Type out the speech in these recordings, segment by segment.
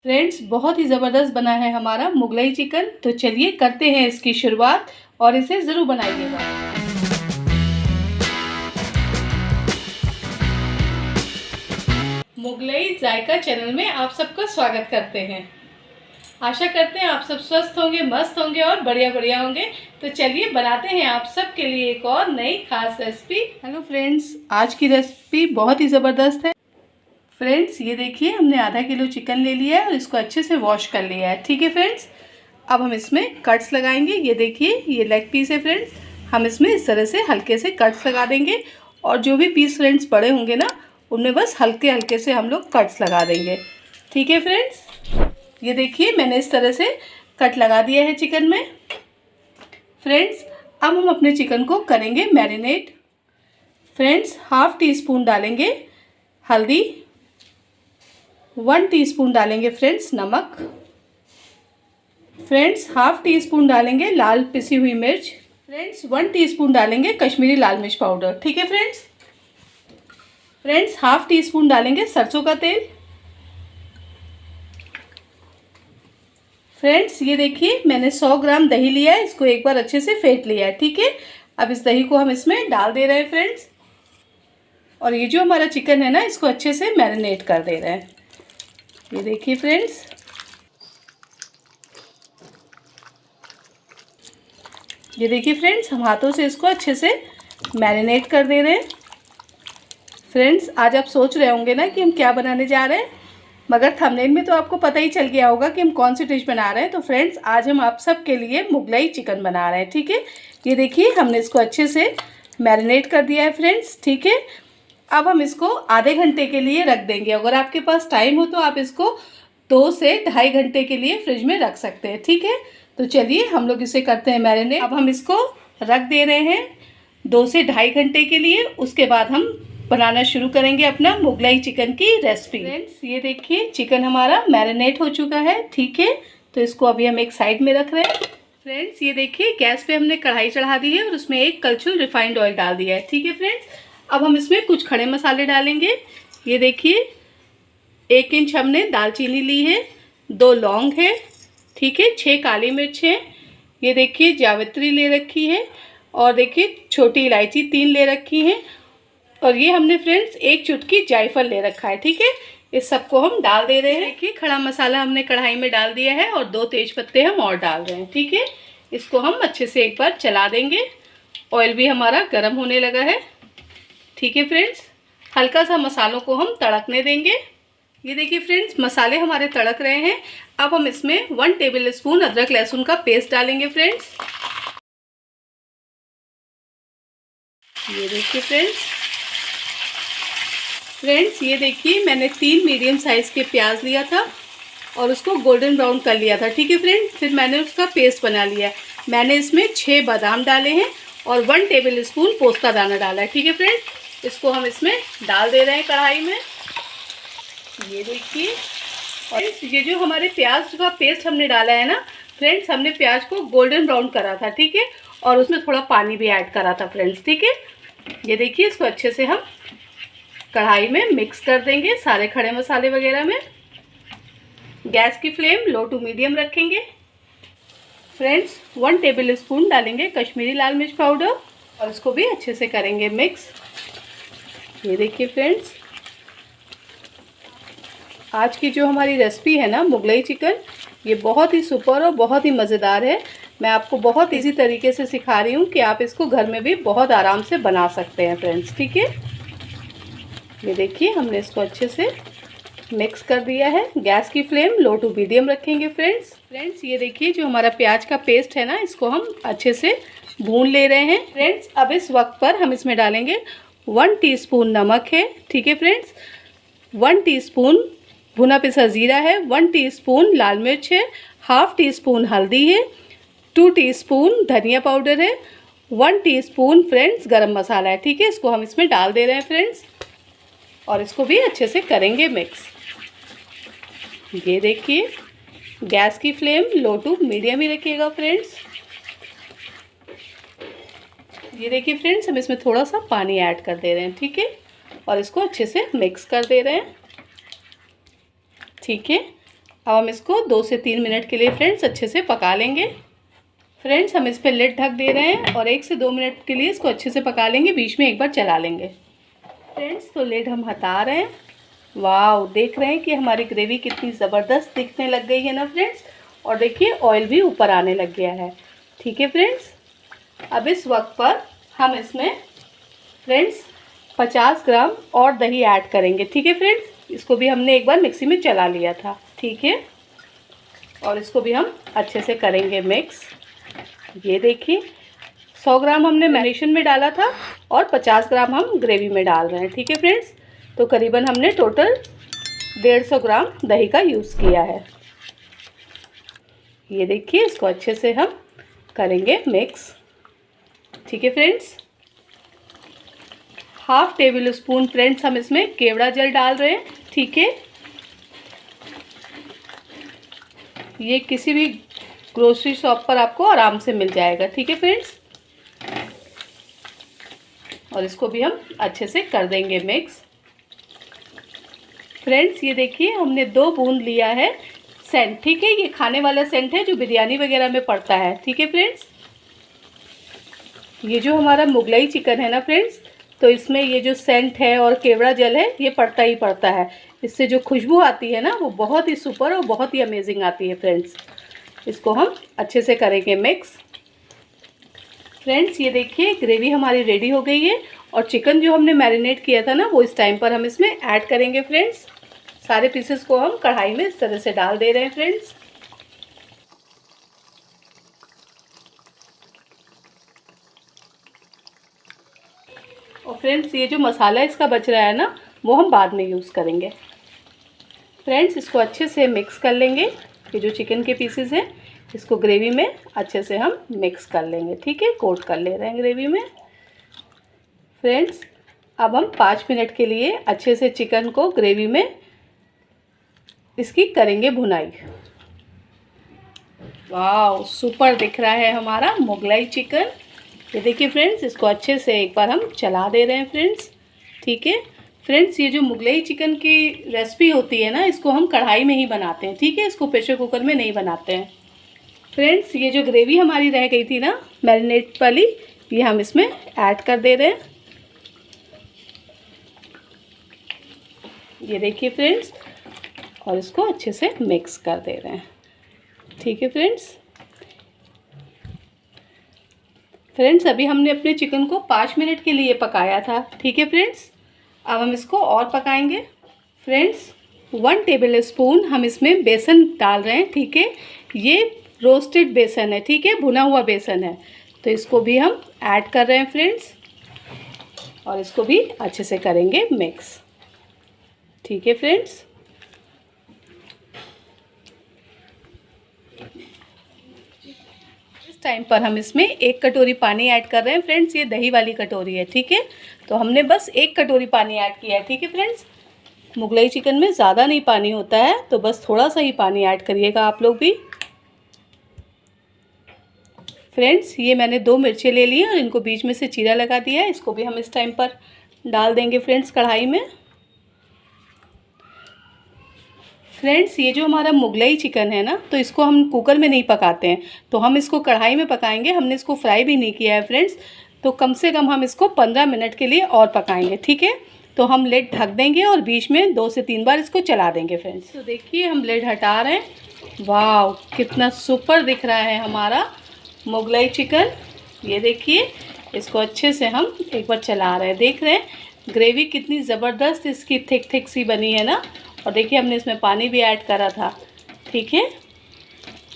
Friends, बहुत ही ज़बरदस्त बना है हमारा मुगलई चिकन। तो चलिए करते हैं इसकी शुरुआत और इसे ज़रूर बनाइएगा। मुगलई जायका चैनल में आप सबका स्वागत करते हैं। आशा करते हैं आप सब स्वस्थ होंगे, मस्त होंगे और बढ़िया बढ़िया होंगे। तो चलिए बनाते हैं आप सब के लिए एक और नई खास रेसिपी। हेलो फ्रेंड्स, आज की रेसिपी बहुत ही ज़बरदस्त है। फ्रेंड्स, ये देखिए हमने आधा किलो चिकन ले लिया है और इसको अच्छे से वॉश कर लिया है। ठीक है फ्रेंड्स, अब हम इसमें कट्स लगाएंगे। ये देखिए, ये लेग पीस है फ्रेंड्स। हम इसमें इस तरह से हल्के से कट्स लगा देंगे और जो भी पीस फ्रेंड्स बड़े होंगे ना, उनमें बस हल्के हल्के से हम लोग कट्स लगा देंगे। ठीक है फ्रेंड्स, ये देखिए मैंने इस तरह से कट लगा दिया है चिकन में। फ्रेंड्स, अब हम अपने चिकन को करेंगे marinate. Friends, half tea spoon डालेंगे हल्दी, 1 टीस्पून डालेंगे फ्रेंड्स नमक। फ्रेंड्स, हाफ टी स्पून डालेंगे लाल पिसी हुई मिर्च। फ्रेंड्स, 1 टीस्पून डालेंगे कश्मीरी लाल मिर्च पाउडर। ठीक है friends. Friends, half tea spoon डालेंगे सरसों का तेल। फ्रेंड्स, ये देखिए मैंने 100 ग्राम दही लिया है, इसको एक बार अच्छे से फेंट लिया है। ठीक है, अब इस दही को हम इसमें डाल दे रहे हैं फ्रेंड्स, और ये जो हमारा चिकन है ना, इसको अच्छे से मैरिनेट कर दे रहे हैं। ये देखिए फ्रेंड्स, ये देखिए फ्रेंड्स, हम हाथों से इसको अच्छे से मैरिनेट कर दे रहे हैं। फ्रेंड्स, आज आप सोच रहे होंगे ना कि हम क्या बनाने जा रहे हैं, मगर थंबनेल में तो आपको पता ही चल गया होगा कि हम कौन सी डिश बना रहे हैं। तो फ्रेंड्स, आज हम आप सब के लिए मुगलई चिकन बना रहे हैं। ठीक है, ये देखिए हमने इसको अच्छे से मैरिनेट कर दिया है फ्रेंड्स। ठीक है, अब हम इसको आधे घंटे के लिए रख देंगे। अगर आपके पास टाइम हो तो आप इसको 2 से ढाई घंटे के लिए फ्रिज में रख सकते हैं। ठीक है, तो चलिए हम लोग इसे करते हैं मैरिनेट। अब हम इसको रख दे रहे हैं 2 से ढाई घंटे के लिए। उसके बाद हम बनाना शुरू करेंगे अपना मुगलई चिकन की रेसिपी। फ्रेंड्स, ये देखिए चिकन हमारा मैरिनेट हो चुका है। ठीक है, तो इसको अभी हम एक साइड में रख रहे हैं। फ्रेंड्स, ये देखिए गैस पे हमने कढ़ाई चढ़ा दी है और उसमें 1 कलछुल रिफाइंड ऑयल डाल दिया है। ठीक है फ्रेंड्स, अब हम इसमें कुछ खड़े मसाले डालेंगे। ये देखिए 1 इंच हमने दालचीनी ली है, 2 लौंग है, ठीक है, 6 काली मिर्च है, ये देखिए जावित्री ले रखी है, और देखिए छोटी इलायची 3 ले रखी है, और ये हमने फ्रेंड्स 1 चुटकी जायफल ले रखा है। ठीक है, इस सबको हम डाल दे रहे हैं। देखिए खड़ा मसाला हमने कढ़ाई में डाल दिया है और 2 तेज पत्ते हम और डाल रहे हैं। ठीक है, इसको हम अच्छे से एक बार चला देंगे। ऑयल भी हमारा गर्म होने लगा है। ठीक है फ्रेंड्स, हल्का सा मसालों को हम तड़कने देंगे। ये देखिए फ्रेंड्स, मसाले हमारे तड़क रहे हैं। अब हम इसमें 1 टेबल स्पून अदरक लहसुन का पेस्ट डालेंगे फ्रेंड्स। ये देखिए फ्रेंड्स, ये देखिए मैंने 3 मीडियम साइज़ के प्याज लिया था और उसको गोल्डन ब्राउन कर लिया था। ठीक है फ्रेंड्स, फिर मैंने उसका पेस्ट बना लिया। मैंने इसमें 6 बादाम डाले हैं और 1 टेबल स्पून पोस्ता दाना डाला है। ठीक है फ्रेंड्स, इसको हम इसमें डाल दे रहे हैं कढ़ाई में। ये देखिए, और ये जो हमारे प्याज का पेस्ट हमने डाला है ना फ्रेंड्स, हमने प्याज को गोल्डन ब्राउन करा था। ठीक है, और उसमें थोड़ा पानी भी ऐड करा था फ्रेंड्स। ठीक है, ये देखिए इसको अच्छे से हम कढ़ाई में मिक्स कर देंगे सारे खड़े मसाले वगैरह में। गैस की फ्लेम लो टू मीडियम रखेंगे। फ्रेंड्स, 1 टेबल स्पून डालेंगे कश्मीरी लाल मिर्च पाउडर और इसको भी अच्छे से करेंगे मिक्स। ये देखिए फ्रेंड्स, आज की जो हमारी रेसिपी है ना मुगलई चिकन, ये बहुत ही सुपर और बहुत ही मज़ेदार है। मैं आपको बहुत इजी तरीके से सिखा रही हूँ कि आप इसको घर में भी बहुत आराम से बना सकते हैं फ्रेंड्स। ठीक है, ये देखिए हमने इसको अच्छे से मिक्स कर दिया है। गैस की फ्लेम लो टू मीडियम रखेंगे फ्रेंड्स, ये देखिए जो हमारा प्याज का पेस्ट है ना, इसको हम अच्छे से भून ले रहे हैं फ्रेंड्स। अब इस वक्त पर हम इसमें डालेंगे 1 टीस्पून नमक है। ठीक है फ्रेंड्स, 1 टीस्पून भुना पिसा ज़ीरा है, 1 टीस्पून लाल मिर्च है, हाफ टी स्पून हल्दी है, 2 टीस्पून धनिया पाउडर है, 1 टीस्पून फ्रेंड्स गरम मसाला है। ठीक है, इसको हम इसमें डाल दे रहे हैं फ्रेंड्स, और इसको भी अच्छे से करेंगे मिक्स। ये देखिए गैस की फ्लेम लो टू मीडियम ही रखिएगा फ्रेंड्स। ये देखिए फ्रेंड्स, हम इसमें थोड़ा सा पानी ऐड कर दे रहे हैं। ठीक है, और इसको अच्छे से मिक्स कर दे रहे हैं। ठीक है, अब हम इसको 2 से 3 मिनट के लिए फ्रेंड्स अच्छे से पका लेंगे। फ्रेंड्स हम इस पर लिड ढक दे रहे हैं और 1 से 2 मिनट के लिए इसको अच्छे से पका लेंगे, बीच में एक बार चला लेंगे। फ्रेंड्स तो लिड हम हटा रहे हैं। वाह, देख रहे हैं कि हमारी ग्रेवी कितनी ज़बरदस्त दिखने लग गई है ना फ्रेंड्स। और देखिए ऑयल भी ऊपर आने लग गया है। ठीक है फ्रेंड्स, अब इस वक्त पर हम इसमें फ्रेंड्स 50 ग्राम और दही ऐड करेंगे। ठीक है फ्रेंड्स, इसको भी हमने एक बार मिक्सी में चला लिया था। ठीक है, और इसको भी हम अच्छे से करेंगे मिक्स। ये देखिए 100 ग्राम हमने मैरिनेशन में डाला था और 50 ग्राम हम ग्रेवी में डाल रहे हैं। ठीक है फ्रेंड्स, तो करीबन हमने टोटल 150 ग्राम दही का यूज़ किया है। ये देखिए इसको अच्छे से हम करेंगे मिक्स। ठीक है friends, half table spoon friends हम इसमें केवड़ा जल डाल रहे हैं। ठीक है, ये किसी भी ग्रोसरी शॉप पर आपको आराम से मिल जाएगा। ठीक है फ्रेंड्स, और इसको भी हम अच्छे से कर देंगे मिक्स। फ्रेंड्स ये देखिए हमने 2 बूंद लिया है सेंट। ठीक है, ये खाने वाला सेंट है जो बिरयानी वगैरह में पड़ता है। ठीक है फ्रेंड्स, ये जो हमारा मुगलई चिकन है ना फ्रेंड्स, तो इसमें ये जो सेंट है और केवड़ा जल है ये पड़ता ही पड़ता है। इससे जो खुशबू आती है ना वो बहुत ही सुपर और बहुत ही अमेजिंग आती है फ्रेंड्स। इसको हम अच्छे से करेंगे मिक्स। फ्रेंड्स ये देखिए ग्रेवी हमारी रेडी हो गई है और चिकन जो हमने मैरिनेट किया था ना वो इस टाइम पर हम इसमें ऐड करेंगे। फ्रेंड्स सारे पीसेस को हम कढ़ाई में इस तरह से डाल दे रहे हैं फ्रेंड्स। और फ्रेंड्स ये जो मसाला इसका बच रहा है ना वो हम बाद में यूज़ करेंगे। फ्रेंड्स इसको अच्छे से मिक्स कर लेंगे। ये जो चिकन के पीसेस हैं इसको ग्रेवी में अच्छे से हम मिक्स कर लेंगे। ठीक है, कोट कर ले रहे हैं ग्रेवी में। फ्रेंड्स अब हम 5 मिनट के लिए अच्छे से चिकन को ग्रेवी में इसकी करेंगे भुनाई। वाह, सुपर दिख रहा है हमारा मुगलाई चिकन। ये देखिए फ्रेंड्स, इसको अच्छे से एक बार हम चला दे रहे हैं फ्रेंड्स। ठीक है फ्रेंड्स, ये जो मुगलई चिकन की रेसिपी होती है ना इसको हम कढ़ाई में ही बनाते हैं। ठीक है, इसको प्रेशर कुकर में नहीं बनाते हैं। फ्रेंड्स ये जो ग्रेवी हमारी रह गई थी ना मैरिनेट वाली, ये हम इसमें ऐड कर दे रहे हैं। ये देखिए फ्रेंड्स, और इसको अच्छे से मिक्स कर दे रहे हैं। ठीक है फ्रेंड्स अभी हमने अपने चिकन को 5 मिनट के लिए पकाया था। ठीक है फ्रेंड्स, अब हम इसको और पकाएंगे। फ्रेंड्स 1 टेबल स्पून हम इसमें बेसन डाल रहे हैं। ठीक है, ये रोस्टेड बेसन है। ठीक है, भुना हुआ बेसन है, तो इसको भी हम ऐड कर रहे हैं फ्रेंड्स, और इसको भी अच्छे से करेंगे मिक्स। ठीक है फ्रेंड्स, इस टाइम पर हम इसमें 1 कटोरी पानी ऐड कर रहे हैं। फ्रेंड्स ये दही वाली कटोरी है। ठीक है, तो हमने बस 1 कटोरी पानी ऐड किया है। ठीक है फ्रेंड्स, मुगलई चिकन में ज़्यादा नहीं पानी होता है, तो बस थोड़ा सा ही पानी ऐड करिएगा आप लोग भी। फ्रेंड्स ये मैंने 2 मिर्चें ले ली हैं और इनको बीच में से चीरा लगा दिया है। इसको भी हम इस टाइम पर डाल देंगे फ्रेंड्स कढ़ाई में। फ्रेंड्स ये जो हमारा मुगलई चिकन है ना, तो इसको हम कुकर में नहीं पकाते हैं, तो हम इसको कढ़ाई में पकाएंगे। हमने इसको फ्राई भी नहीं किया है फ्रेंड्स, तो कम से कम हम इसको 15 मिनट के लिए और पकाएंगे। ठीक है, तो हम लिड ढक देंगे और बीच में 2 से 3 बार इसको चला देंगे फ्रेंड्स। तो देखिए हम लिड हटा रहे हैं। वाह, कितना सुपर दिख रहा है हमारा मुगलई चिकन। ये देखिए इसको अच्छे से हम एक बार चला रहे हैं। देख रहे हैं ग्रेवी कितनी ज़बरदस्त इसकी थिक सी बनी है ना, और देखिए हमने इसमें पानी भी ऐड करा था। ठीक है,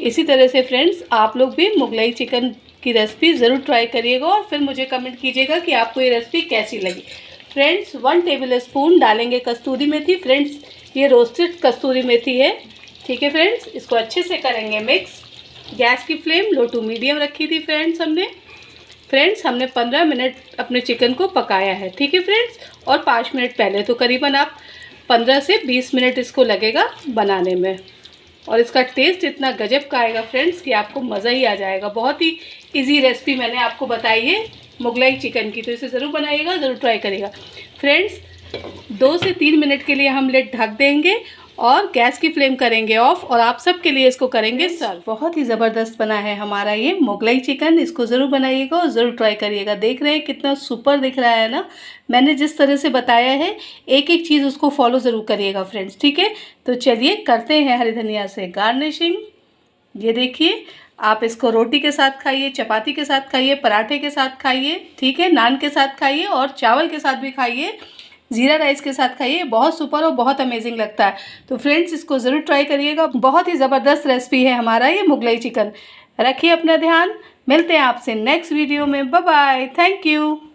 इसी तरह से फ्रेंड्स आप लोग भी मुगलई चिकन की रेसिपी ज़रूर ट्राई करिएगा और फिर मुझे कमेंट कीजिएगा कि आपको ये रेसिपी कैसी लगी। फ्रेंड्स 1 टेबल स्पून डालेंगे कस्तूरी मेथी। फ्रेंड्स ये रोस्टेड कस्तूरी मेथी है। ठीक है फ्रेंड्स, इसको अच्छे से करेंगे मिक्स। गैस की फ्लेम लो टू मीडियम रखी थी फ्रेंड्स हमने 15 मिनट अपने चिकन को पकाया है। ठीक है फ्रेंड्स, और 5 मिनट पहले, तो करीबन आप 15 से 20 मिनट इसको लगेगा बनाने में। और इसका टेस्ट इतना गजब का आएगा फ्रेंड्स कि आपको मज़ा ही आ जाएगा। बहुत ही इजी रेसिपी मैंने आपको बताई है मुगलई चिकन की, तो इसे ज़रूर बनाइएगा, ज़रूर ट्राई करिएगा। फ्रेंड्स 2 से 3 मिनट के लिए हम लिड ढक देंगे और गैस की फ्लेम करेंगे ऑफ और आप सबके लिए इसको करेंगे सर्व। बहुत ही ज़बरदस्त बना है हमारा ये मुगलई चिकन। इसको ज़रूर बनाइएगा और ज़रूर ट्राई करिएगा। देख रहे हैं कितना सुपर दिख रहा है ना। मैंने जिस तरह से बताया है एक एक चीज़ उसको फॉलो ज़रूर करिएगा फ्रेंड्स, ठीक है। तो चलिए करते हैं हरी धनिया से गार्निशिंग। ये देखिए, आप इसको रोटी के साथ खाइए, चपाती के साथ खाइए, पराठे के साथ खाइए, ठीक है, नान के साथ खाइए और चावल के साथ भी खाइए, ज़ीरा राइस के साथ खाइए। बहुत सुपर और बहुत अमेजिंग लगता है। तो फ्रेंड्स इसको ज़रूर ट्राई करिएगा। बहुत ही ज़बरदस्त रेसिपी है हमारा ये मुगलई चिकन। रखिए अपना ध्यान। मिलते हैं आपसे नेक्स्ट वीडियो में। Bye bye. Thank you.